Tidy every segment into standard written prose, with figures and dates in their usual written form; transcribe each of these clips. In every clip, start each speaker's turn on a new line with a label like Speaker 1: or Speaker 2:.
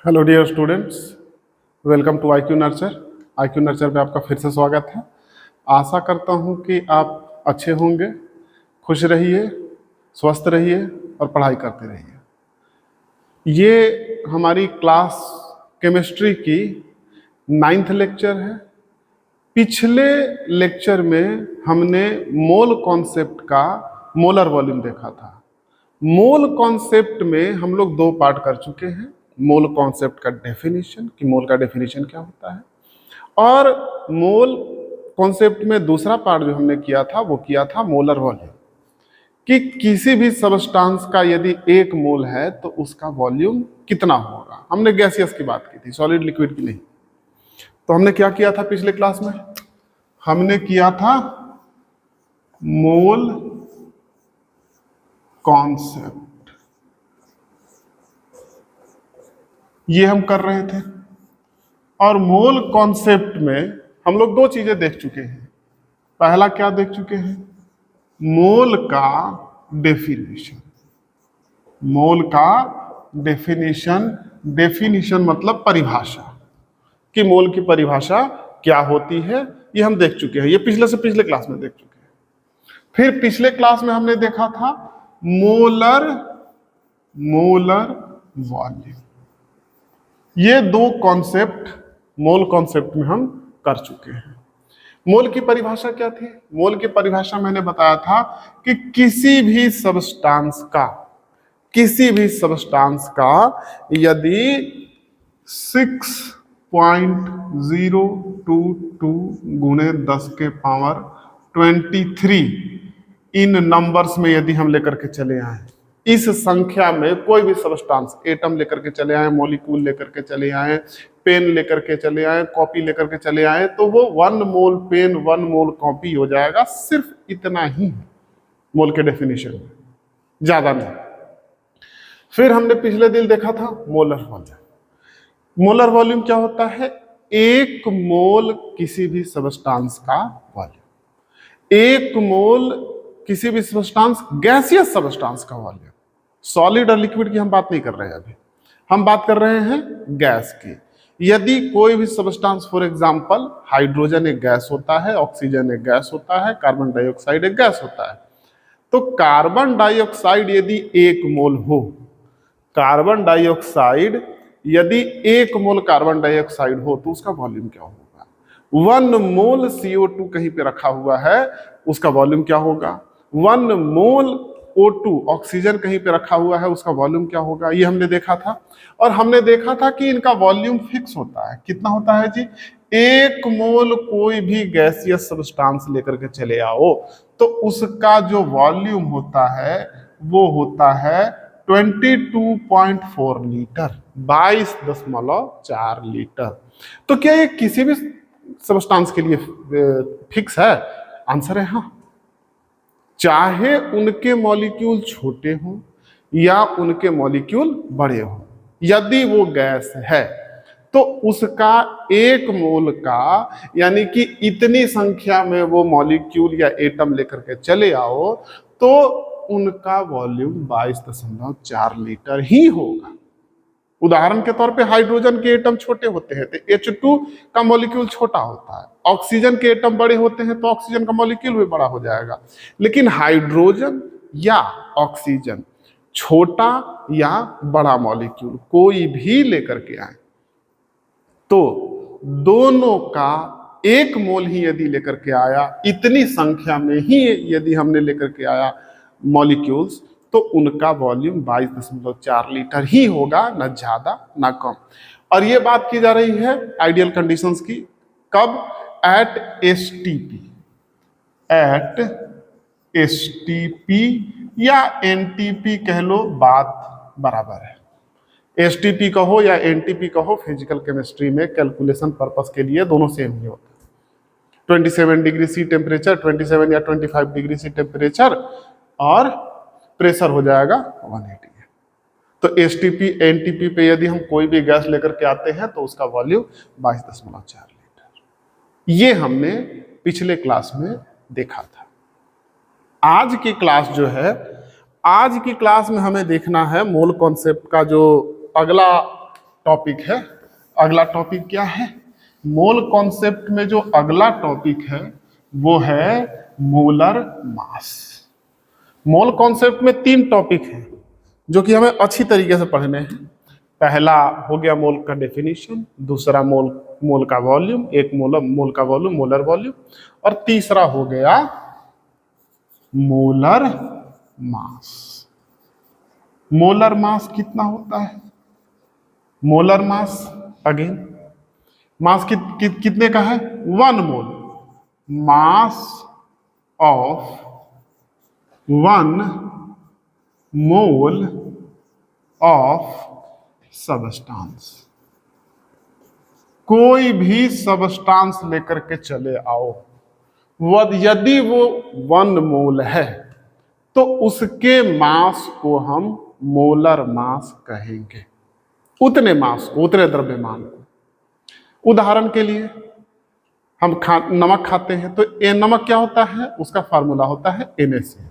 Speaker 1: Hello dear students, welcome to IQ nurture. IQ nurture पे आपका फिर से स्वागत है। आशा करता हूँ कि आप अच्छे होंगे, खुश रहिए, स्वस्थ रहिए और पढ़ाई करते रहिए। ये हमारी क्लास केमिस्ट्री की 9th लेक्चर है। पिछले लेक्चर में हमने मोल कॉन्सेप्ट का मोलर वॉल्यूम देखा था। मोल कॉन्सेप्ट में हम लोग दो पार्ट कर चुके हैं। मोल कॉन्सेप्ट का डेफिनेशन कि मोल का डेफिनेशन क्या होता है, और मोल कॉन्सेप्ट में दूसरा पार्ट जो हमने किया था वो किया था मोलर वॉल्यूम, कि किसी भी सबस्टांस का यदि 1 मोल है तो उसका वॉल्यूम कितना होगा। हमने गैसियस की बात की थी, सॉलिड लिक्विड की नहीं। तो हमने क्या किया था पिछले क्लास में? हमने किया था मोल कॉन्सेप्ट, ये हम कर रहे थे। और मोल कॉन्सेप्ट में हम लोग दो चीजें देख चुके हैं। पहला क्या देख चुके हैं? मोल का डेफिनेशन। मोल का डेफिनेशन, डेफिनेशन मतलब परिभाषा, कि मोल की परिभाषा क्या होती है, ये हम देख चुके हैं। ये पिछले से पिछले क्लास में देख चुके हैं। फिर पिछले क्लास में हमने देखा था मोलर वॉल्यूम। ये दो कॉन्सेप्ट मोल कॉन्सेप्ट में हम कर चुके हैं। मोल की परिभाषा क्या थी? मोल की परिभाषा मैंने बताया था कि किसी भी सबस्टांस का यदि 6.022 गुणे 10 के पावर 23 इन नंबर्स में यदि हम लेकर के चले आए, इस संख्या में कोई भी सबस्टांस, एटम लेकर के चले आए, मॉलिक्यूल लेकर के चले आए, पेन लेकर के चले आए, कॉपी लेकर के चले आए, तो वो 1 मोल पेन 1 मोल कॉपी हो जाएगा। सिर्फ इतना ही है मोल के डेफिनेशन में, ज्यादा नहीं। फिर हमने पिछले दिन देखा था मोलर वॉल्यूम। मोलर वॉल्यूम क्या होता है? 1 मोल किसी भी सबस्टांस का वॉल्यूम। 1 मोल किसी भी सबस्टांस, गैसियस सबस्टांस का वॉल्यूम। सॉलिड और लिक्विड की हम बात नहीं कर रहे हैं अभी, हम बात कर रहे हैं गैस की। यदि कोई भी सबस्टांस, फॉर एग्जांपल हाइड्रोजन एक गैस होता है, ऑक्सीजन एक गैस होता है, कार्बन डाइऑक्साइड एक गैस होता है। तो कार्बन डाइऑक्साइड यदि 1 मोल हो, कार्बन डाइऑक्साइड यदि 1 मोल कार्बन डाइऑक्साइड हो तो उसका वॉल्यूम क्या होगा? 1 मोल CO2 कहीं पे रखा हुआ है, उसका वॉल्यूम क्या होगा? 1 मोल O2 ऑक्सीजन कहीं पे रखा हुआ है, उसका वॉल्यूम क्या होगा? ये हमने देखा था। और हमने देखा था कि इनका वॉल्यूम फिक्स होता है। कितना होता है जी? 1 मोल कोई भी गैसियस सब्सटेंस लेकर के चले आओ तो उसका जो वॉल्यूम होता है वो होता है 22.4 लीटर, 22.4 लीटर। तो क्या ये किसी भी सब्सटेंस के लिए फिक्स है? आंसर है हाँ। चाहे उनके मॉलिक्यूल छोटे हों या उनके मॉलिक्यूल बड़े हों, यदि वो गैस है तो उसका 1 मोल का, यानी कि इतनी संख्या में वो मॉलिक्यूल या एटम लेकर के चले आओ तो उनका वॉल्यूम 22.4 लीटर ही होगा। उदाहरण के तौर पे हाइड्रोजन के एटम छोटे होते हैं तो H2 का मॉलिक्यूल छोटा होता है, ऑक्सीजन के एटम बड़े होते हैं तो ऑक्सीजन का मॉलिक्यूल भी बड़ा हो जाएगा। लेकिन हाइड्रोजन या ऑक्सीजन, छोटा या बड़ा मॉलिक्यूल कोई भी लेकर के आए तो दोनों का 1 मोल ही यदि लेकर के आया, इतनी संख्या में ही यदि हमने लेकर के आया मॉलिक्यूल्स, तो उनका वॉल्यूम 22.4 लीटर ही होगा, ना ज्यादा ना कम। और ये बात की जा रही है आइडियल कंडीशंस की। कब? एट एसटीपी या एनटीपी कह लो, बात बराबर है। एसटीपी कहो या एनटीपी कहो, फिजिकल केमिस्ट्री में कैलकुलेशन पर्पस के लिए दोनों सेम ही होता है। 27 डिग्री सी टेम्परेचर, 27 या 25 डिग्री सी टेम्परेचर, और प्रेशर हो जाएगा 180। तो एसटीपी एनटीपी पे यदि हम कोई भी गैस लेकर के आते हैं तो उसका वॉल्यूम 22.4 लीटर। ये हमने पिछले क्लास में देखा था। आज की क्लास जो है, आज की क्लास में हमें देखना है मोल कॉन्सेप्ट का जो अगला टॉपिक है। अगला टॉपिक क्या है? मोल कॉन्सेप्ट में जो अगला टॉपिक है वो है मोलर मास। मोल कॉन्सेप्ट में 3 टॉपिक हैं जो कि हमें अच्छी तरीके से पढ़ने हैं। पहला हो गया मोल का डेफिनेशन, दूसरा मोल का वॉल्यूम, एक मोल का वॉल्यूम मोलर वॉल्यूम, और तीसरा हो गया मोलर मास। मोलर मास कितना होता है? मोलर मास अगेन मास कितने का है? 1 mole. Mass of 1 mole of substance. कोई भी सबस्टांस लेकर के चले आओ, यदि वो 1 मोल है तो उसके मास को हम मोलर मास कहेंगे। उतने मास को, उतने द्रव्यमान को। उदाहरण के लिए हम नमक खाते हैं तो नमक क्या होता है? उसका फार्मूला होता है NaCl।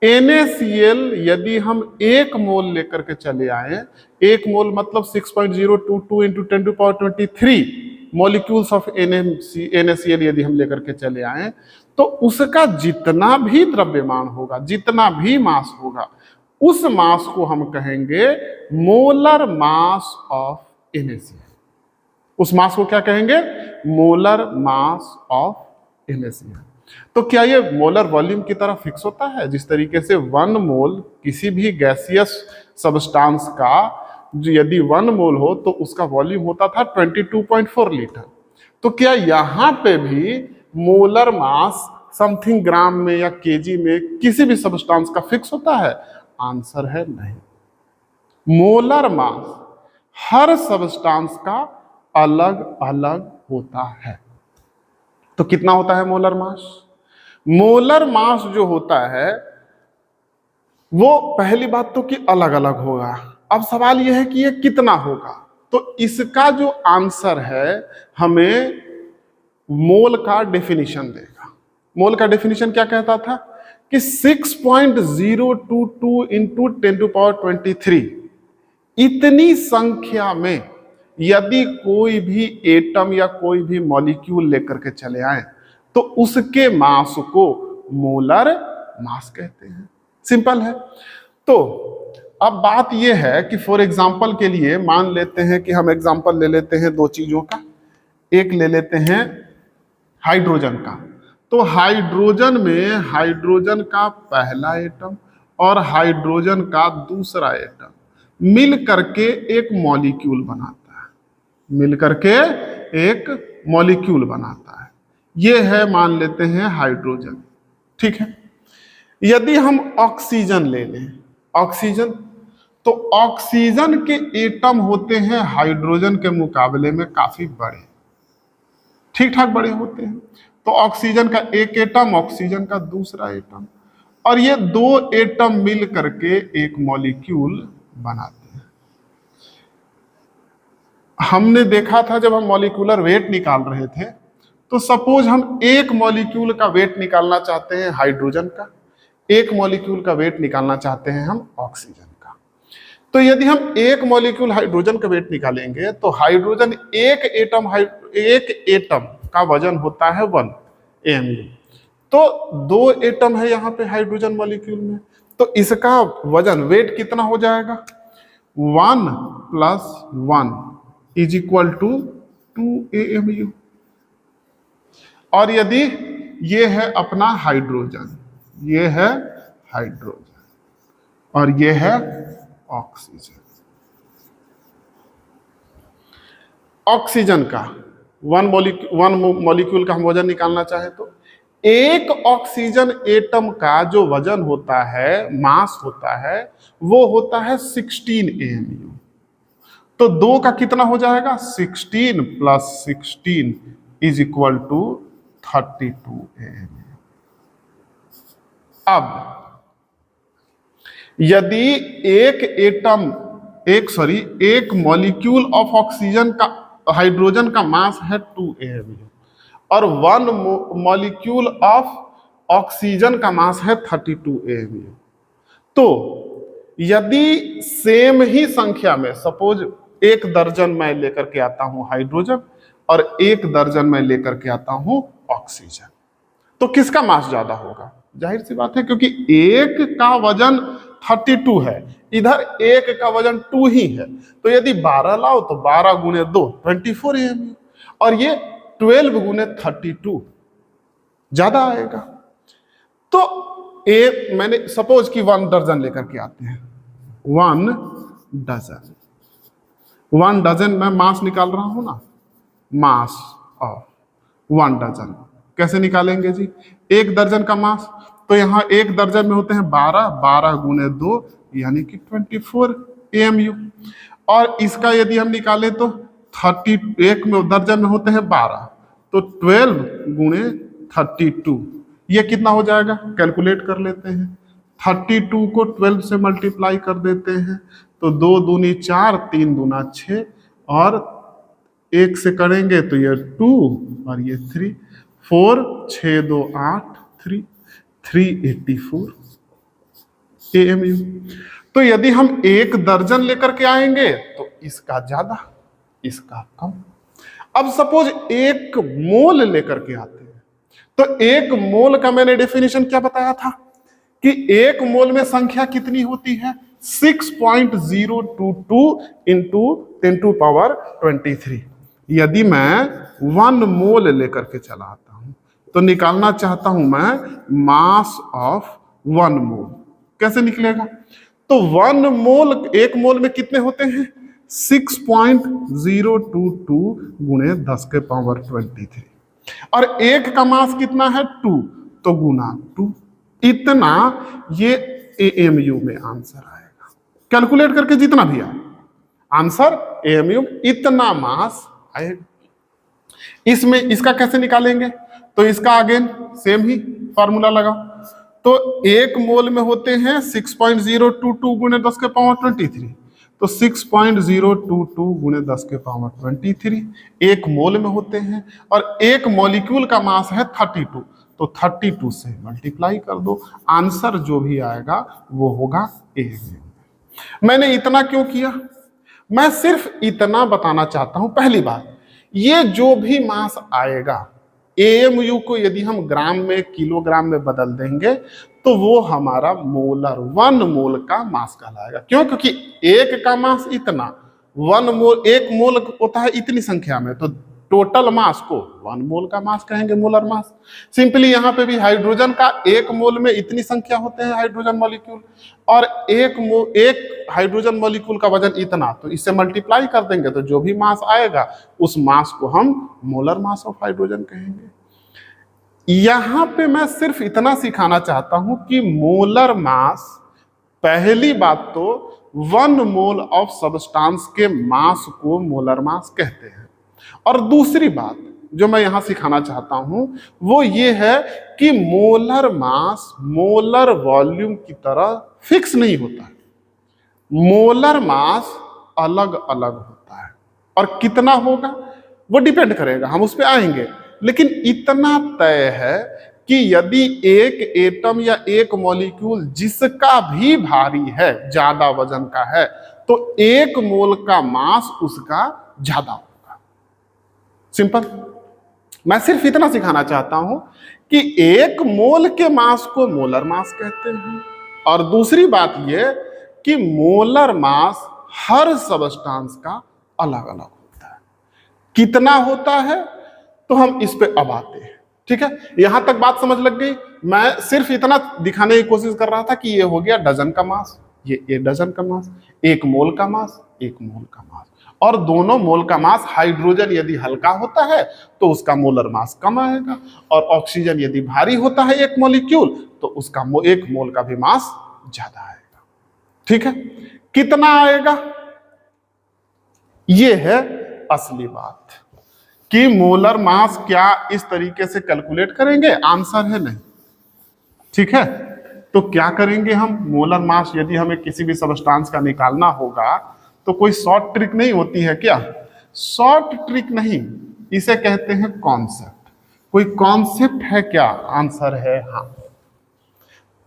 Speaker 1: NaCl यदि हम 1 मोल लेकर के चले आए, 1 मोल मतलब 6.022 इंटू 10⁻23 मॉलिक्यूल्स ऑफ NaCl यदि हम लेकर के चले आए, तो उसका जितना भी द्रव्यमान होगा, जितना भी मास होगा, उस मास को हम कहेंगे मोलर मास ऑफ NaCl। उस मास को क्या कहेंगे? Molar mass of NaCl। तो क्या ये मोलर वॉल्यूम की तरह फिक्स होता है? जिस तरीके से 1 मोल किसी भी गैसियस सब्सटेंस का यदि 1 मोल हो तो उसका वॉल्यूम होता था 22.4 लीटर। तो क्या यहाँ पे भी मोलर मास समथिंग ग्राम में या केजी में किसी भी सब्सटेंस का फिक्स होता है? आंसर है नहीं। मोलर मास हर सब्सटेंस का अलग अलग होता है। तो कितना होता है मोलर मास? मोलर मास जो होता है वो पहली बात तो कि अलग अलग होगा। अब सवाल यह है कि ये कितना होगा। तो इसका जो आंसर है हमें मोल का डेफिनेशन देगा। मोल का डेफिनेशन क्या कहता था कि 6.022 इंटू 10⁻23 इतनी संख्या में यदि कोई भी एटम या कोई भी मॉलिक्यूल लेकर के चले आए तो उसके मास को मोलर मास कहते हैं। सिंपल है। तो अब बात यह है कि फॉर एग्जांपल के लिए मान लेते हैं कि हम एग्जांपल ले लेते हैं 2 चीजों का। एक ले लेते हैं हाइड्रोजन का। तो हाइड्रोजन में हाइड्रोजन का पहला एटम और हाइड्रोजन का दूसरा एटम मिल करके एक मॉलिक्यूल बनाता है। मिल करके एक मॉलिक्यूल बनाता है। ये है, मान लेते हैं, हाइड्रोजन। ठीक है। यदि हम ऑक्सीजन ले लें, ऑक्सीजन, तो ऑक्सीजन के एटम होते हैं हाइड्रोजन के मुकाबले में काफी बड़े, ठीक ठाक बड़े होते हैं। तो ऑक्सीजन का एक एटम, ऑक्सीजन का दूसरा एटम, और ये 2 एटम मिल करके एक मॉलिक्यूल बनाते हैं। हमने देखा था जब हम मॉलिक्यूलर वेट निकाल रहे थे, तो सपोज हम एक मॉलिक्यूल का वेट निकालना चाहते हैं हाइड्रोजन का, एक मॉलिक्यूल का वेट निकालना चाहते हैं हम ऑक्सीजन का। तो यदि हम एक मॉलिक्यूल हाइड्रोजन का वेट निकालेंगे तो हाइड्रोजन एक एटम का वजन होता है 1 AMU। तो 2 एटम है यहाँ पे हाइड्रोजन मॉलिक्यूल में, तो इसका वजन, वेट कितना हो जाएगा? 1 + 1 = 2 AMU। और यदि ये है अपना हाइड्रोजन, ये है हाइड्रोजन और ये है ऑक्सीजन। ऑक्सीजन का 1 मॉलिक्यूल का हम वजन निकालना चाहे तो एक ऑक्सीजन एटम का जो वजन होता है, मास होता है, वो होता है 16 AMU। तो 2 का कितना हो जाएगा? 16 + 16 = 32 AMU। अब यदि एक मॉलिक्यूल ऑफ ऑक्सीजन का, हाइड्रोजन का मास है 2 AMU और 1 मॉलिक्यूल ऑफ ऑक्सीजन का मास है 32 AMU, तो यदि सेम ही संख्या में, सपोज 1 दर्जन मैं लेकर के आता हूं हाइड्रोजन और 1 दर्जन मैं लेकर के आता हूं ऑक्सीजन, तो किसका मास ज्यादा होगा? जाहिर सी बात है, क्योंकि एक का वजन 32 है, इधर एक का वजन 2 ही है, तो यदि 12 लाओ तो 12 गुणे 2 24 AMU, और ये 12 गुणे 32 ज्यादा आएगा। तो मैंने सपोज कि 1 दर्जन लेकर के आते हैं, 1 डजन मैं मास निकाल रहा हूं ना, मास ऑफ 1 डजन कैसे निकालेंगे जी? 1 दर्जन का मास, तो यहां 1 दर्जन में होते हैं 12, 12 गुणे 2 यानी कि 24 AMU, और इसका यदि हम निकालें तो 31 में दर्जन में होते हैं 12, तो 12 गुणे 32 ये कितना हो जाएगा? कैलकुलेट कर लेते हैं। 32 को 12 से मल्टीप्लाई कर देते हैं, तो 2 दूनी 4, 3 दूना 6, और 1 से करेंगे तो ये 2 और ये 3, 4, 6, 2, 8, 384 AMU। तो यदि हम 1 दर्जन लेकर के आएंगे तो इसका ज्यादा, इसका कम। अब सपोज 1 मोल लेकर के आते हैं, तो 1 मोल का मैंने डेफिनेशन क्या बताया था कि 1 मोल में संख्या कितनी होती है? 6.022 इंटू 10⁻23। यदि मैं 1 मोल लेकर के चला आता हूं तो निकालना चाहता हूं मैं मास ऑफ 1 मोल, कैसे निकलेगा? तो 1 मोल, 1 मोल में कितने होते हैं? 6.022 गुणे 10⁻23, और 1 का मास कितना है? 2, तो गुना 2, इतना ये AMU में आंसर आएगा। कैलकुलेट करके जितना भी आए आंसर AMU इतना मास आएगा। इसमें इसका कैसे निकालेंगे? तो इसका अगेन सेम ही फॉर्मूला लगा, तो 1 मोल में होते हैं 6.022 गुणे 10⁻23, तो 6.022 गुणे 10⁻23 1 मोल में होते हैं, और 1 मॉलिक्यूल का मास है 32, तो 32 से मल्टीप्लाई कर दो, आंसर जो भी आएगा वो होगा AMU। मैंने इतना क्यों किया? मैं सिर्फ इतना बताना चाहता हूं, पहली बात, ये जो भी मास आएगा AMU को यदि हम ग्राम में, किलोग्राम में बदल देंगे तो वो हमारा मोलर, 1 मोल का मास कहलाएगा। क्यों? क्योंकि 1 का मास इतना, 1 मोल, 1 मोल होता है इतनी संख्या में, तो टोटल मास को 1 मोल का मास कहेंगे, मोलर मास। सिंपली यहाँ पे भी हाइड्रोजन का 1 मोल में इतनी संख्या होते हैं हाइड्रोजन मॉलिक्यूल, और 1 हाइड्रोजन मॉलिक्यूल का वजन इतना, तो इससे मल्टीप्लाई कर देंगे तो जो भी मास आएगा उस मास को हम मोलर मास ऑफ हाइड्रोजन कहेंगे। यहां पे मैं सिर्फ इतना सिखाना चाहता हूं कि मोलर मास, पहली बात तो 1 मोल ऑफ सब्सटेंस के मास को मोलर मास कहते हैं, और दूसरी बात जो मैं यहां सिखाना चाहता हूं वो ये है कि मोलर मास मोलर वॉल्यूम की तरह फिक्स नहीं होता है। मोलर मास अलग अलग होता है, और कितना होगा वो डिपेंड करेगा, हम उस पर आएंगे, लेकिन इतना तय है कि यदि एक एटम या एक मॉलिक्यूल जिसका भी भारी है, ज्यादा वजन का है, तो 1 मोल का मास उसका ज्यादा होगा। सिंपल। मैं सिर्फ इतना सिखाना चाहता हूं कि 1 मोल के मास को मोलर मास कहते हैं, और दूसरी बात यह कि मोलर मास हर सब्सटेंस का अलग अलग होता है। कितना होता है तो हम इस पे अब आते हैं, ठीक है? यहां तक बात समझ लग गई। मैं सिर्फ इतना दिखाने की कोशिश कर रहा था कि ये हो गया डजन का मास, ये डजन का मास, 1 मोल का मास, 1 मोल का मास, और दोनों मोल का मास। हाइड्रोजन यदि हल्का होता है तो उसका मोलर मास कम आएगा, और ऑक्सीजन यदि भारी होता है 1 मॉलिक्यूल तो उसका 1 मोल का भी मास ज्यादा आएगा, ठीक है? कितना आएगा ये है असली बात, कि मोलर मास क्या इस तरीके से कैलकुलेट करेंगे, आंसर है नहीं, ठीक है? तो क्या करेंगे हम? मोलर मास यदि हमें किसी भी सब्सटेंस का निकालना होगा तो कोई शॉर्ट ट्रिक नहीं होती है क्या? शॉर्ट ट्रिक नहीं, इसे कहते हैं कॉन्सेप्ट। कोई कॉन्सेप्ट है क्या? आंसर है हाँ।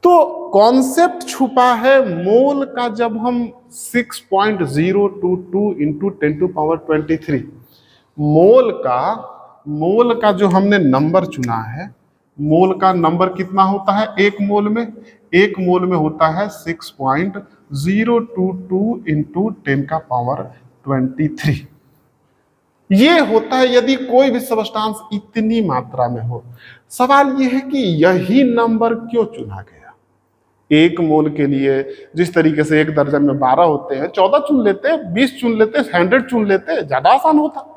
Speaker 1: तो कॉन्सेप्ट छुपा है मोल का। जब हम 6.022 इंटू 10⁻23 मोल का जो हमने नंबर चुना है, मोल का नंबर कितना होता है एक मोल में? एक मोल में होता है 6.022 इंटू 10⁻23। ये होता है यदि कोई भी सबस्टांस इतनी मात्रा में हो। सवाल यह है कि यही नंबर क्यों चुना गया? एक मोल के लिए जिस तरीके से एक दर्जन में 12 होते हैं, 14 चुन लेते, 20 चुन लेते, 100 चुन लेते, ज्यादा आसान होता।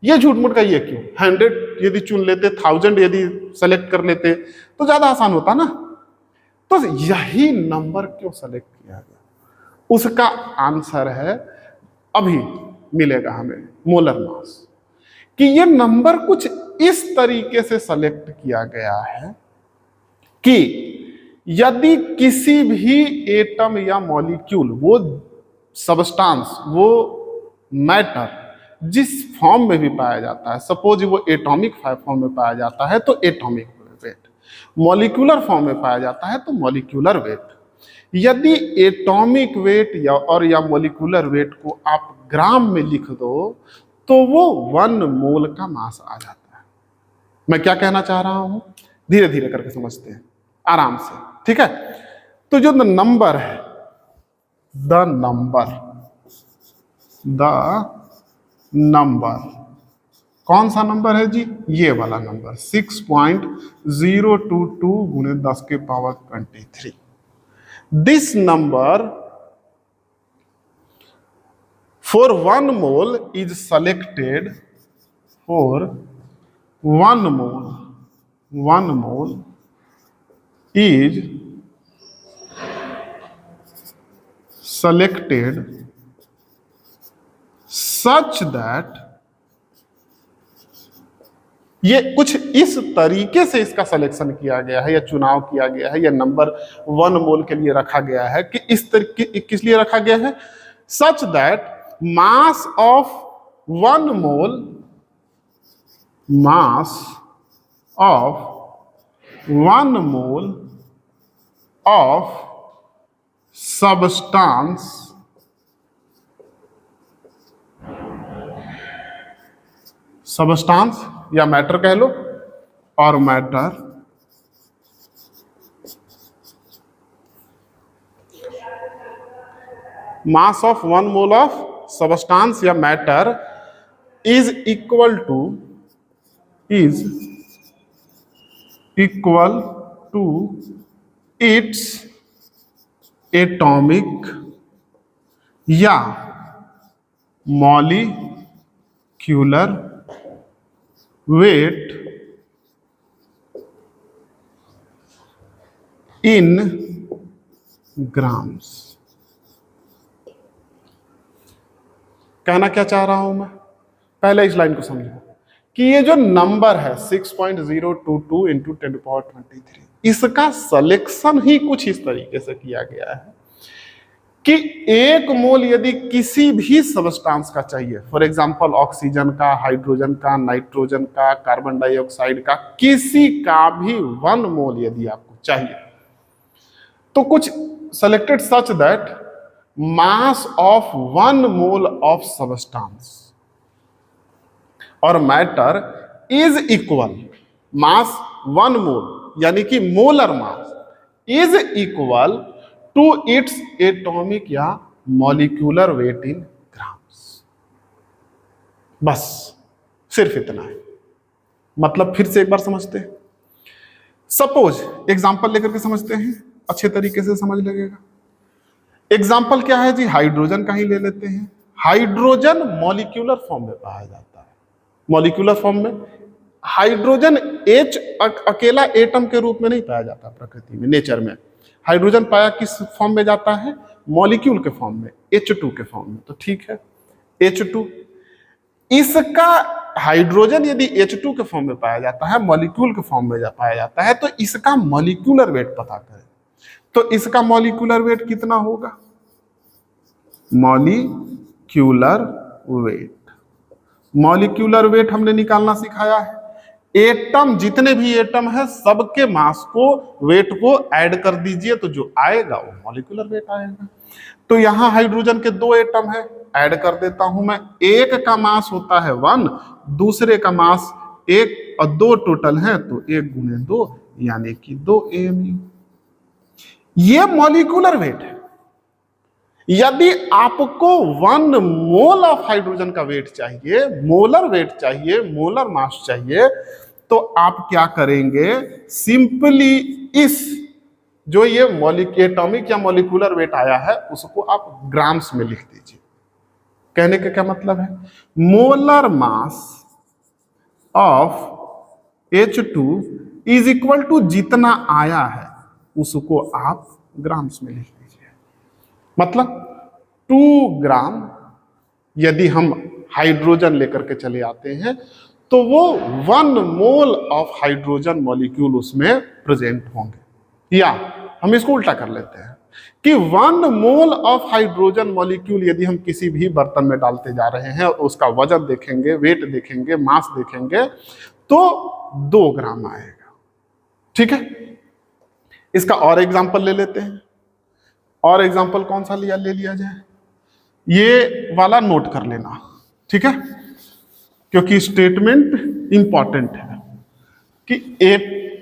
Speaker 1: ये झूठ मूठ का ये क्यों? 100 यदि चुन लेते, 1000 यदि सेलेक्ट कर लेते तो ज्यादा आसान होता ना। तो यही नंबर क्यों सेलेक्ट किया गया? उसका आंसर है, अभी मिलेगा हमें, मोलर मास। कि ये नंबर कुछ इस तरीके से सेलेक्ट किया गया है कि यदि किसी भी एटम या मॉलिक्यूल, वो सबस्टांस, वो मैटर जिस फॉर्म में भी पाया जाता है, सपोज वो एटॉमिक फॉर्म में पाया जाता है तो एटॉमिक वेट, मॉलिक्यूलर फॉर्म में पाया जाता है तो मॉलिक्यूलर वेट। यदि एटॉमिक वेट या मॉलिक्यूलर वेट को आप ग्राम में लिख दो तो वो 1 मोल का मास आ जाता है। मैं क्या कहना चाह रहा हूं, धीरे धीरे करके समझते हैं, आराम से, ठीक है? तो जो नंबर है, द नंबर कौन सा नंबर है जी? ये वाला नंबर 6.022 गुणे 10⁻23। This number for 1 mole is selected for 1 mole is selected such that, ये कुछ इस तरीके से इसका सिलेक्शन किया गया है या चुनाव किया गया है या नंबर 1 मोल के लिए रखा गया है कि इस तरीके, किस लिए रखा गया है? Such that mass of 1 mole, mass of 1 mole of substance या मैटर कह लो, और matter mass of 1 mole of substance या matter is equal to its atomic या molecular weight in grams। कहना क्या चाह रहा हूं मैं? पहले इस लाइन को समझो कि ये जो नंबर है 6.022 इंटू 10⁻23, इसका सिलेक्शन ही कुछ इस तरीके से किया गया है कि एक मोल यदि किसी भी सबस्टांस का चाहिए, फॉर एग्जांपल ऑक्सीजन का, हाइड्रोजन का, नाइट्रोजन का, कार्बन डाइऑक्साइड का, किसी का भी 1 मोल यदि आपको चाहिए तो कुछ selected such that mass of 1 mole of substance और matter is equal, mass 1 mole यानी कि molar mass is equal to its atomic या मॉलिक्यूलर वेट इन ग्राम्स। बस सिर्फ इतना है। मतलब फिर से एक बार समझते हैं, सपोज एग्जांपल लेकर के समझते हैं, अच्छे तरीके से समझ लगेगा। एग्जाम्पल क्या है जी? हाइड्रोजन का ही ले लेते हैं। हाइड्रोजन मॉलिक्यूलर फॉर्म में पाया जाता है। मॉलिक्यूलर फॉर्म में हाइड्रोजन H अकेला एटम के रूप में नहीं पाया जाता प्रकृति में, नेचर में। हाइड्रोजन पाया किस फॉर्म में जाता है? मॉलिक्यूल के फॉर्म में, H2 के फॉर्म में। तो ठीक है, H2 इसका हाइड्रोजन यदि H2 के फॉर्म में पाया जाता है, मॉलिक्यूल के फॉर्म में पाया जाता है, तो इसका मॉलिक्यूलर वेट पता करें। तो इसका मॉलिक्यूलर वेट कितना होगा? मॉलिक्यूलर वेट हमने निकालना सिखाया है। एटम, जितने भी एटम है सबके मास को, वेट को ऐड कर दीजिए तो जो आएगा वो मॉलिक्यूलर वेट आएगा। तो यहां हाइड्रोजन के 2 एटम है, ऐड कर देता हूं मैं। एक का मास होता है 1, दूसरे का मास 1 और 2 टोटल है तो 1 गुने 2 यानी कि 2 AMU। ये मॉलिक्यूलर वेट है। यदि आपको 1 मोल ऑफ हाइड्रोजन का वेट चाहिए, मोलर वेट चाहिए, मोलर मास चाहिए, तो आप क्या करेंगे, सिंपली इस जो ये एटॉमिक या मॉलिक्यूलर वेट आया है उसको आप ग्राम्स में लिख दीजिए। कहने का क्या मतलब है, molar mass of H2 is equal to जितना आया है उसको आप ग्राम्स में लिख दीजिए। मतलब 2 ग्राम यदि हम हाइड्रोजन लेकर के चले आते हैं तो वो 1 मोल ऑफ हाइड्रोजन मॉलिक्यूल उसमें प्रेजेंट होंगे। या हम इसको उल्टा कर लेते हैं कि 1 मोल ऑफ हाइड्रोजन मॉलिक्यूल यदि हम किसी भी बर्तन में डालते जा रहे हैं, उसका वजन देखेंगे, वेट देखेंगे, मास देखेंगे तो 2 ग्राम आएगा। ठीक है, इसका और एग्जांपल ले लेते हैं। और एग्जांपल कौन सा ले लिया जाए, ये वाला नोट कर लेना, ठीक है, क्योंकि स्टेटमेंट इंपॉर्टेंट है कि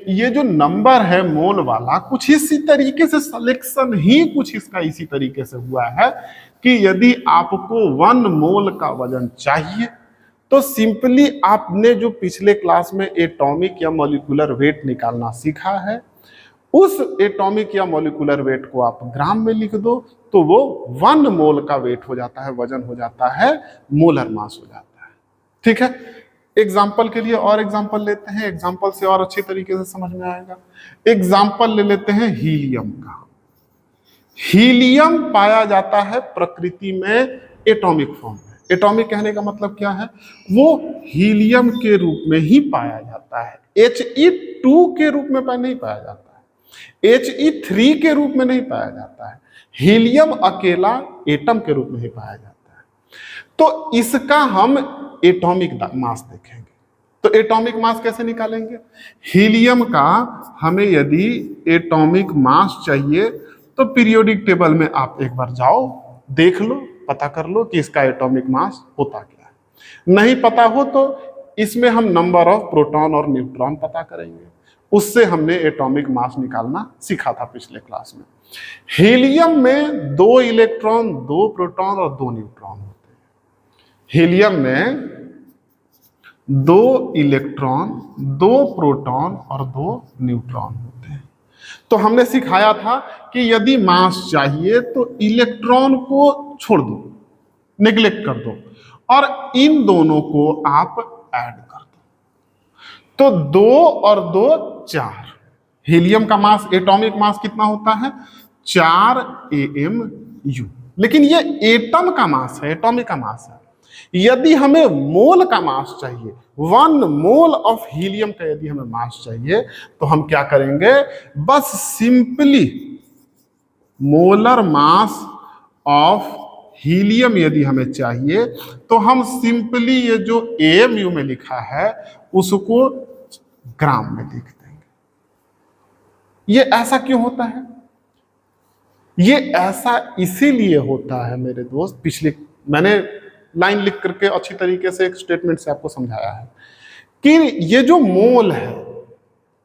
Speaker 1: ये जो नंबर है मोल वाला, कुछ इसी तरीके से सिलेक्शन ही कुछ इसका इसी तरीके से हुआ है कि यदि आपको 1 मोल का वजन चाहिए तो सिंपली आपने जो पिछले क्लास में एटॉमिक या मॉलिक्यूलर वेट निकालना सीखा है, उस एटॉमिक या मॉलिक्यूलर वेट को आप ग्राम में लिख दो तो वो 1 मोल का वेट हो जाता है, वजन हो जाता है, मोलर मास हो जाता है। ठीक है, एग्जाम्पल के लिए और एग्जाम्पल लेते हैं, एग्जाम्पल से और अच्छी तरीके से समझ में आएगा। एग्जाम्पल ले लेते हैं हीलियम का। हीलियम पाया जाता है प्रकृति में एटॉमिक फॉर्म में। एटॉमिक कहने का मतलब क्या है, वो हीलियम के रूप में ही पाया जाता है, He2 के रूप में नहीं पाया जाता है, He3 के रूप में नहीं पाया जाता है, हीलियम अकेला एटम के रूप में ही पाया जाता है। तो इसका हम एटॉमिक मास देखेंगे। तो एटॉमिक मास कैसे निकालेंगे, हीलियम का हमें यदि एटॉमिक मास चाहिए तो पीरियोडिक टेबल में आप एक बार जाओ, देख लो, पता कर लो कि इसका एटॉमिक मास होता क्या है। नहीं पता हो तो इसमें हम नंबर ऑफ प्रोटॉन और न्यूट्रॉन पता करेंगे, उससे हमने एटॉमिक मास निकालना सीखा था पिछले क्लास में। हीलियम में 2 इलेक्ट्रॉन, 2 प्रोटॉन और 2 न्यूट्रॉन होते हैं। हीलियम में 2 इलेक्ट्रॉन, 2 प्रोटॉन और 2 न्यूट्रॉन होते हैं। तो हमने सिखाया था कि यदि मास चाहिए तो इलेक्ट्रॉन को छोड़ दो, नेग्लेक्ट कर दो और इन दोनों को आप ऐड कर दो। तो 2 और 2 4। हीलियम का मास, एटॉमिक मास कितना होता है, 4 AMU। लेकिन ये एटम का मास है, एटॉमिक का मास है। यदि हमें मोल का मास चाहिए, 1 मोल ऑफ हीलियम का यदि हमें मास चाहिए तो हम क्या करेंगे, बस simply molar mass of helium यदि हमें चाहिए तो हम सिंपली ये जो AMU में लिखा है उसको ग्राम में लिख देंगे। ये ऐसा क्यों होता है, ये ऐसा इसीलिए होता है मेरे दोस्त, पिछले मैंने लाइन लिख करके अच्छी तरीके से एक स्टेटमेंट से आपको समझाया है कि ये जो मोल है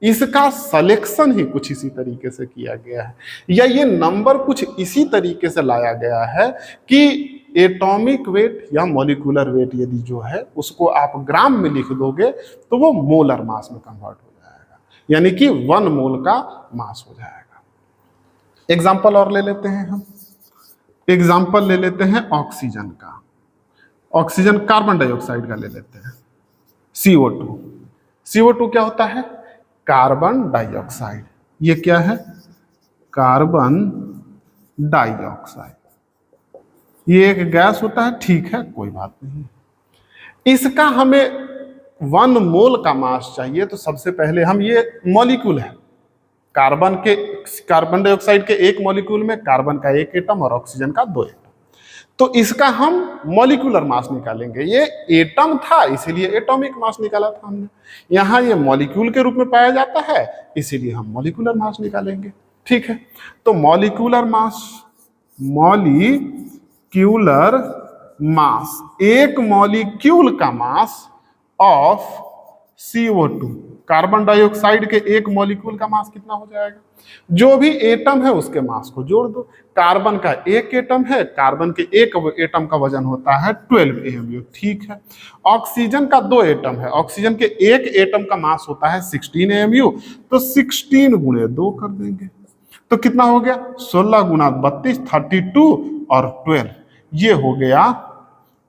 Speaker 1: इसका सिलेक्शन ही कुछ इसी तरीके से किया गया है, या ये नंबर कुछ इसी तरीके से लाया गया है कि एटॉमिक वेट या मॉलिक्यूलर वेट यदि जो है उसको आप ग्राम में लिख दोगे तो वो मोलर मास में कन्वर्ट हो जाएगा, यानी कि 1 मोल का मास हो जाएगा। एग्जाम्पल और ले लेते हैं हम, एग्जाम्पल ले लेते हैं ऑक्सीजन का। ऑक्सीजन कार्बन डाइऑक्साइड का ले लेते हैं, CO2। CO2 क्या होता है, कार्बन डाइऑक्साइड। ये क्या है, कार्बन डाइऑक्साइड। ये एक गैस होता है, ठीक है, कोई बात नहीं। इसका हमें 1 मोल का मास चाहिए तो सबसे पहले हम, ये मॉलिक्यूल है, कार्बन डाइऑक्साइड के एक मॉलिक्यूल में कार्बन का 1 एटम और ऑक्सीजन का 2 एटम। तो इसका हम मॉलिक्यूलर मास निकालेंगे। ये एटम था इसीलिए एटॉमिक मास निकाला था हमने, यहां ये मॉलिक्यूल के रूप में पाया जाता है इसीलिए हम मॉलिक्यूलर मास निकालेंगे। ठीक है, तो मॉलिक्यूलर मास, मॉलिक्यूलर मास, एक मॉलिक्यूल का mass of CO2, carbon dioxide के एक मॉलिक्यूल का मास कितना हो जाएगा? जो भी एटम है उसके मास को जोड़ दो। कार्बन का एक एटम है, कार्बन के एक एटम का वजन होता है 12 AMU। ठीक है, ऑक्सीजन का 2 एटम है, ऑक्सीजन के एक एटम का मास होता है 16 AMU, तो 16 गुणे 2 कर देंगे तो कितना हो गया? 16 गुना 32, 32 और 12, ये हो गया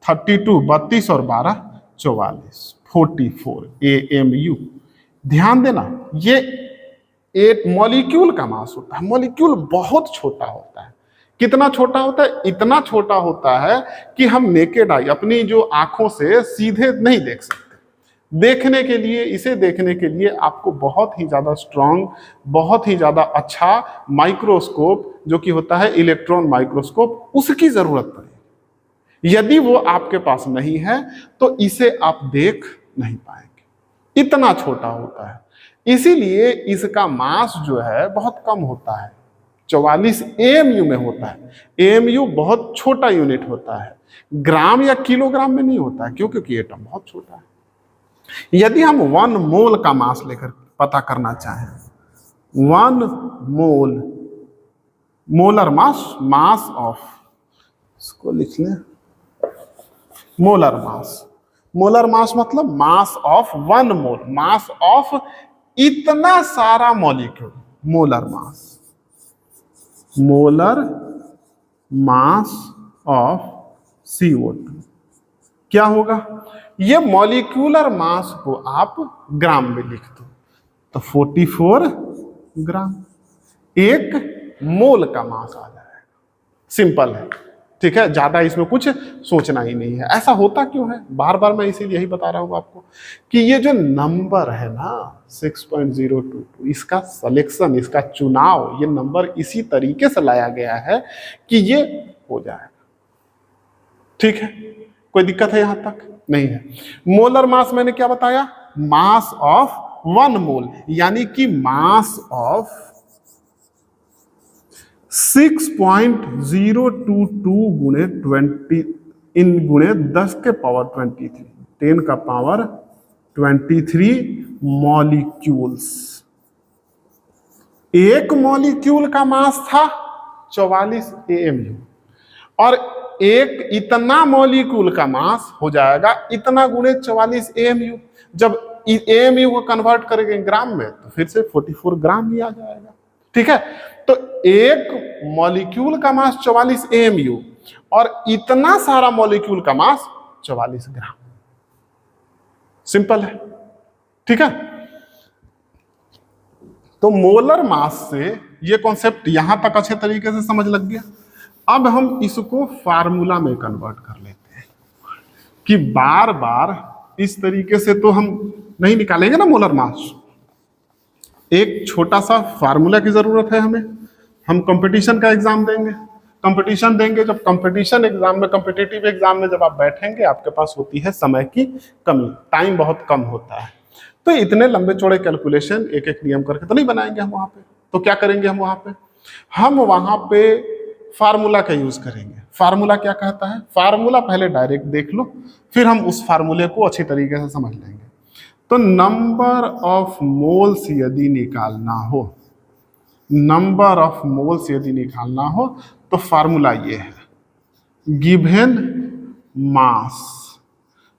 Speaker 1: 32, 32 और 12 44, 44 AMU। ध्यान देना, ये एक मॉलिक्यूल का मास होता है। मॉलिक्यूल बहुत छोटा होता है। कितना छोटा होता है? इतना छोटा होता है कि हम नेकेड आई, अपनी जो आंखों से सीधे नहीं देख सकते। देखने के लिए, इसे देखने के लिए आपको बहुत ही ज्यादा स्ट्रांग, बहुत ही ज्यादा अच्छा माइक्रोस्कोप जो कि होता है इलेक्ट्रॉन माइक्रोस्कोप, उसकी जरूरत पड़ेगी। यदि वो आपके पास नहीं है तो इसे आप देख नहीं पाएंगे, इतना छोटा होता है। इसीलिए इसका मास जो है बहुत कम होता है, 44 AMU में होता है। AMU बहुत छोटा यूनिट होता है, ग्राम या किलोग्राम में नहीं होता है, क्योंकि एटम बहुत छोटा है। यदि हम 1 मोल का मास लेकर पता करना चाहें, 1 मोल, मोलर मास, मास ऑफ, इसको लिख लें मोलर मास। मोलर मास मतलब मास ऑफ 1 मोल, मास ऑफ इतना सारा molecule, molar mass, molar mass of CO2 क्या होगा? ये मॉलिक्यूलर मास को आप ग्राम में लिख दो तो 44 ग्राम, एक मोल का मास आ जाएगा। सिंपल है, ठीक है, ज्यादा इसमें कुछ सोचना ही नहीं है। ऐसा होता क्यों है? बार बार मैं इसीलिए यही बता रहा हूं आपको कि ये जो नंबर है ना 6.022, इसका सिलेक्शन, इसका चुनाव, ये नंबर इसी तरीके से लाया गया है कि ये हो जाएगा। ठीक है, कोई दिक्कत है यहां तक? नहीं है। मोलर मास मैंने क्या बताया? मास ऑफ 1 मोल, यानी कि मास ऑफ 6.022 गुणे 20 इन गुणे 10 के पावर 23, 10 का पावर 23 मॉलिक्यूल्स। एक मॉलिक्यूल का मास था 44 AMU, और एक इतना मॉलिक्यूल का मास हो जाएगा इतना गुणे 44 AMU। जब AMU को कन्वर्ट करेंगे ग्राम में तो फिर से 44 ग्राम ही आ जाएगा। ठीक है, तो एक मॉलिक्यूल का मास 44 AMU और इतना सारा मॉलिक्यूल का मास 44 ग्राम। सिंपल है, ठीक है। तो मोलर मास से ये कॉन्सेप्ट यहां तक अच्छे तरीके से समझ लग गया। अब हम इसको फार्मूला में कन्वर्ट कर लेते हैं कि बार बार इस तरीके से तो हम नहीं निकालेंगे ना मोलर मास। एक छोटा सा फार्मूला की जरूरत है हमें। हम कंपटीशन का एग्जाम देंगे, कंपटीशन देंगे, जब कंपटीशन एग्जाम में, कॉम्पिटिटिव एग्जाम में जब आप बैठेंगे, आपके पास होती है समय की कमी, टाइम बहुत कम होता है, तो इतने लंबे चौड़े कैलकुलेशन एक एक नियम करके तो नहीं बनाएंगे हम वहां पे। तो क्या करेंगे हम वहां पे? हम वहां पे फार्मूला का यूज करेंगे। फार्मूला क्या कहता है? फार्मूला पहले डायरेक्ट देख लो, फिर हम उस फार्मूले को अच्छी तरीके से समझ लेंगे। तो नंबर ऑफ मोल्स यदि निकालना हो, नंबर ऑफ मोल्स यदि निकालना हो तो फार्मूला ये है, गिवन मास,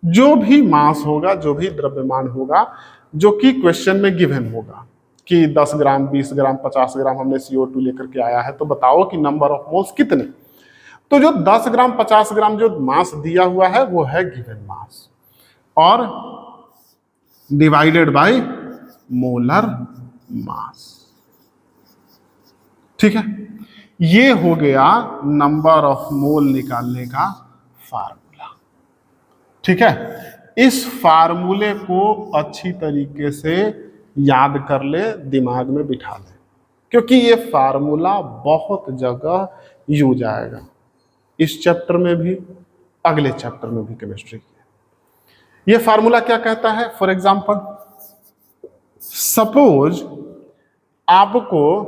Speaker 1: जो भी मास होगा, जो भी द्रव्यमान होगा, जो कि क्वेश्चन में गिवन होगा कि 10 ग्राम, 20 ग्राम, 50 ग्राम हमने CO2 लेकर के आया है, तो बताओ कि नंबर ऑफ मोल्स कितने। तो जो 10 ग्राम 50 ग्राम जो मास दिया हुआ है वो है गिवन मास, और डिवाइडेड बाय मोलर मास। ठीक है, ये हो गया नंबर ऑफ मोल निकालने का फार्मूला। ठीक है, इस फार्मूले को अच्छी तरीके से याद कर ले, दिमाग में बिठा ले, क्योंकि ये फार्मूला बहुत जगह यूज आएगा। इस चैप्टर में भी, अगले चैप्टर में भी केमिस्ट्री की। ये फार्मूला क्या कहता है? फॉर एग्जाम्पल, सपोज आपको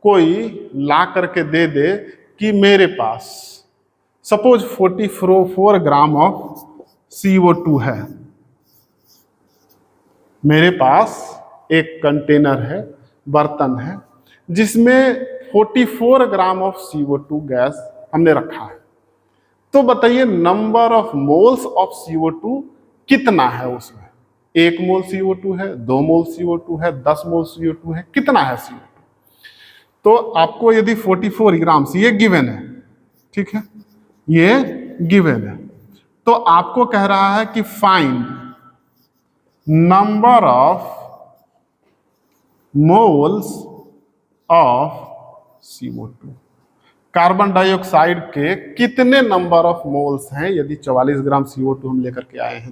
Speaker 1: कोई ला करके दे दे कि मेरे पास सपोज 44 ग्राम ऑफ CO2 है, मेरे पास एक कंटेनर है, बर्तन है, जिसमें 44 ग्राम ऑफ CO2 गैस हमने रखा है। तो बताइए number of moles of CO2 कितना है उसमें? 1 मोल CO2 है, 2 मोल CO2 है, 10 मोल CO2 है, कितना है CO2? तो आपको यदि 44 ग्राम, ये गिवन है, ठीक है, ये गिवन है, तो आपको कह रहा है कि find number of moles of CO2। Carbon dioxide के कितने नंबर ऑफ मोल्स हैं यदि 44 ग्राम CO2 हम लेकर के आए हैं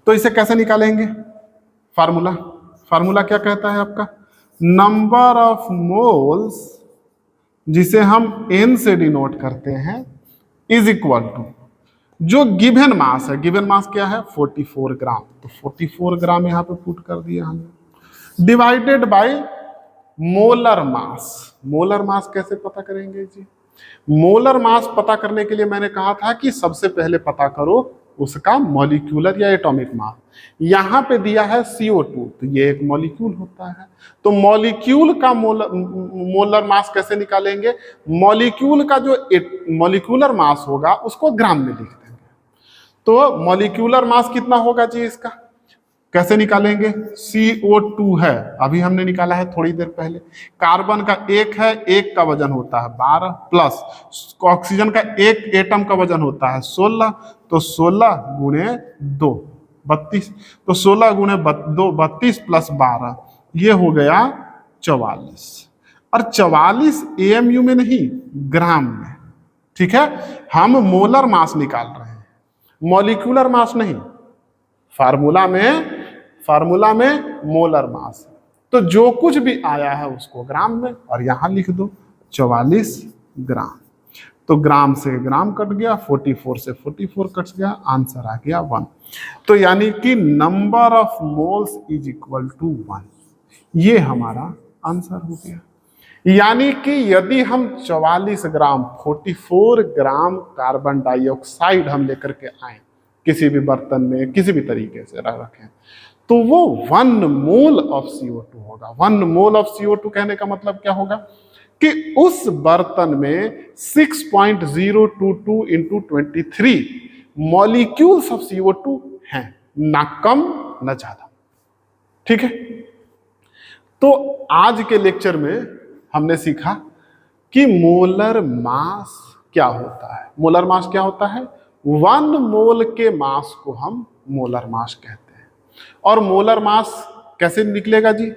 Speaker 1: तो इसे कैसे निकालेंगे? फार्मूला क्या कहता है आपका? नंबर ऑफ मोल्स, जिसे हम N से डिनोट करते हैं, इज इक्वल टू जो गिवन मास है। गिवन मास क्या है? 44 ग्राम। तो 44 ग्राम यहां पे पुट कर दिया हमने, divided by molar mass. Molar mass कैसे पता करेंगे जी? मोलर मास पता करने के लिए मैंने कहा था कि सबसे पहले पता करो उसका मॉलिक्यूलर या एटॉमिक मास। यहां पे दिया है CO2, तो ये एक मॉलिक्यूल होता है, तो मॉलिक्यूल का मोलर मास कैसे निकालेंगे? मॉलिक्यूल का जो मॉलिक्यूलर मास होगा उसको ग्राम में लिख देंगे। तो मॉलिक्यूलर मास कितना होगा जी इसका? कैसे निकालेंगे? CO2 है, अभी हमने निकाला है थोड़ी देर पहले। कार्बन का 1 है, 1 का वजन होता है 12, प्लस ऑक्सीजन का 1 एटम का वजन होता है 16, तो 16 गुणे 2 32, तो 16 गुणे 2 32 प्लस 12, ये हो गया 44। और 44 AMU में नहीं, ग्राम में, ठीक है। हम मोलर मास निकाल रहे हैं, मॉलिक्यूलर मास नहीं। फार्मूला में मोलर मास, तो जो कुछ भी आया है उसको ग्राम में, और यहां लिख दो 44 ग्राम। तो ग्राम से ग्राम कट गया, 44 से 44 कट गया, आंसर आ गया 1। तो यानी कि number of moles is equal to 1, ये हमारा आंसर हो गया। यानी कि यदि हम 44 ग्राम 44 ग्राम कार्बन डाइऑक्साइड हम लेकर के आए किसी भी बर्तन में, किसी भी तरीके से रखें, तो वो 1 मोल ऑफ CO2 होगा। 1 मोल ऑफ CO2 कहने का मतलब क्या होगा कि उस बर्तन में 6.022 इंटू 23 मॉलिक्यूल्स ऑफ CO2 हैं, ना कम ना ज्यादा, ठीक है। तो आज के लेक्चर में हमने सीखा कि मोलर मास क्या होता है। मोलर मास क्या होता है? 1 मोल के मास को हम मोलर मास कहते हैं। और मोलर मास कैसे निकलेगा जी?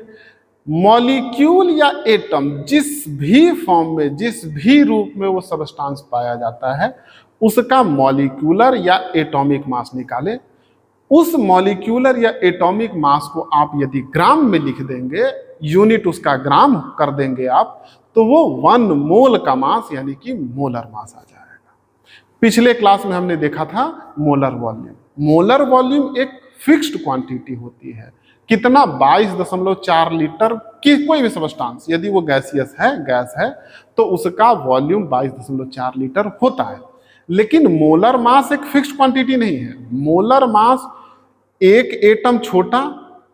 Speaker 1: मॉलिक्यूल या एटम जिस भी फॉर्म में, जिस भी रूप में वो सबस्टांस पाया जाता है, उसका मॉलिक्यूलर या एटॉमिक मास निकाले। उस मॉलिक्यूलर या एटॉमिक मास को आप यदि ग्राम में लिख देंगे, यूनिट उसका ग्राम कर देंगे आप, तो वो 1 मोल का मास यानी कि मोलर मास आ जाएगा। पिछले क्लास में हमने देखा था मोलर वॉल्यूम। मोलर वॉल्यूम एक फिक्स्ड क्वांटिटी होती है। कितना? 22.4 लीटर की कोई भी सबस्टांस, यदि वो गैसियस है, गैस है, तो उसका वॉल्यूम 22.4 लीटर होता है। लेकिन मोलर मास एक फिक्स्ड क्वांटिटी नहीं है। मोलर मास, एक एटम छोटा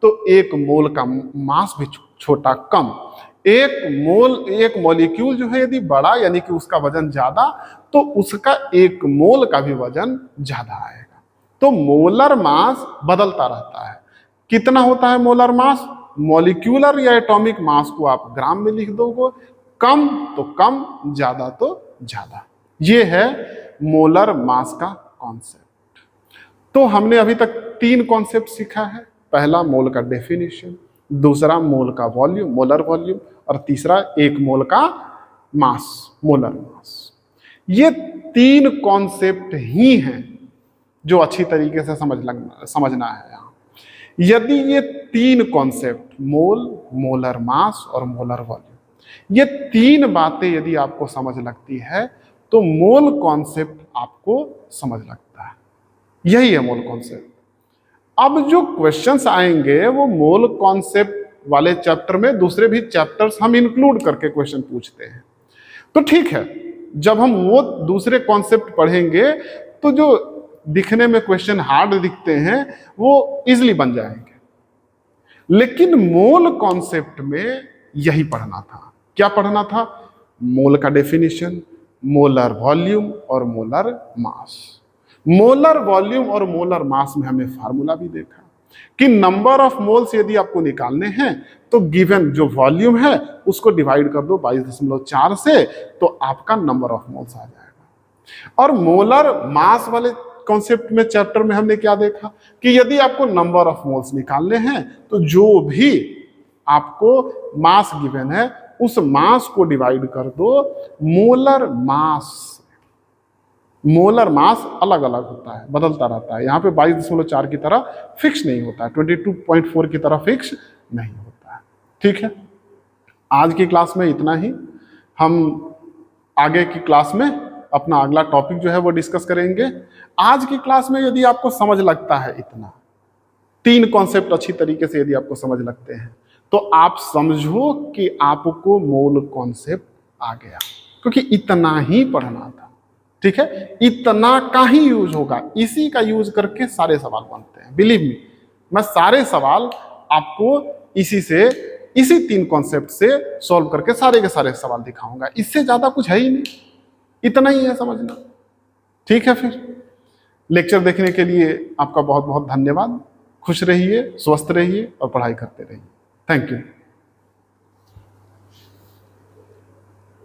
Speaker 1: तो 1 मोल का मास भी छोटा, कम। एक मॉलिक्यूल जो है यदि बड़ा यानी कि उसका वजन ज्यादा, तो उसका 1 मोल का भी वजन ज्यादा आएगा। तो मोलर मास बदलता रहता है। कितना होता है मोलर मास? मॉलिक्यूलर या एटॉमिक मास को आप ग्राम में लिख दोगे, कम तो कम, ज्यादा तो ज्यादा। ये है मोलर मास का कॉन्सेप्ट। तो हमने अभी तक 3 कॉन्सेप्ट सीखा है। पहला मोल का डेफिनेशन, दूसरा मोल का वॉल्यूम, मोलर वॉल्यूम, और तीसरा 1 मोल का मास, मोलर मास। ये 3 कॉन्सेप्ट ही हैं जो अच्छी तरीके से समझना है यहाँ। यदि ये 3 कॉन्सेप्ट, मोल, मोलर मास और मोलर वॉल्यूम, ये 3 बातें यदि आपको समझ लगती है, तो मोल कॉन्सेप्ट आपको समझ लगता है। यही है मोल कॉन्सेप्ट। अब जो क्वेश्चंस आएंगे वो मोल कॉन्सेप्ट वाले चैप्टर में दूसरे भी चैप्टर्स हम इंक्लूड करके क्वेश्चन पूछते हैं। तो ठीक है, जब हम वो दूसरे कॉन्सेप्ट पढ़ेंगे तो जो दिखने में क्वेश्चन हार्ड दिखते हैं वो इजीली बन जाएंगे। लेकिन मोल कॉन्सेप्ट में यही पढ़ना था। क्या पढ़ना था? मोल का डेफिनेशन, मोलर वॉल्यूम और मोलर मास। मोलर वॉल्यूम और मोलर मास में हमने फार्मूला भी देखा कि नंबर ऑफ मोल्स यदि आपको निकालने हैं तो गिवन जो वॉल्यूम है उसको डिवाइड कर दो 22.4 से, तो आपका नंबर ऑफ मोल्स आ जाएगा। और मोलर मास वाले कॉन्सेप्ट में चैप्टर में हमने क्या देखा कि यदि आपको नंबर ऑफ मोल्स निकालने हैं तो जो भी आपको मास गिवन है उस मास को डिवाइड कर दो मोलर मास। मोलर मास अलग अलग होता है, बदलता रहता है। यहाँ पे 22.4 की तरह फिक्स नहीं होता है, 22.4 की तरह फिक्स नहीं होता है। ठीक है, आज की क्लास में इतना ही। हम आगे की क्लास में अपना अगला टॉपिक जो है वो डिस्कस करेंगे। आज की क्लास में यदि आपको समझ लगता है इतना, 3 कॉन्सेप्ट अच्छी तरीके से यदि आपको समझ लगते हैं तो आप समझो कि आपको मोल कॉन्सेप्ट आ गया, क्योंकि इतना ही पढ़ना था। ठीक है, इतना का ही यूज होगा, इसी का यूज करके सारे सवाल बनते हैं। बिलीव मी, मैं सारे सवाल आपको इसी 3 कॉन्सेप्ट से सॉल्व करके सारे के सारे सवाल दिखाऊंगा। इससे ज्यादा कुछ है ही नहीं, इतना ही है समझना। ठीक है, फिर लेक्चर देखने के लिए आपका बहुत बहुत धन्यवाद। खुश रहिए, स्वस्थ रहिए और पढ़ाई करते रहिए। Thank you.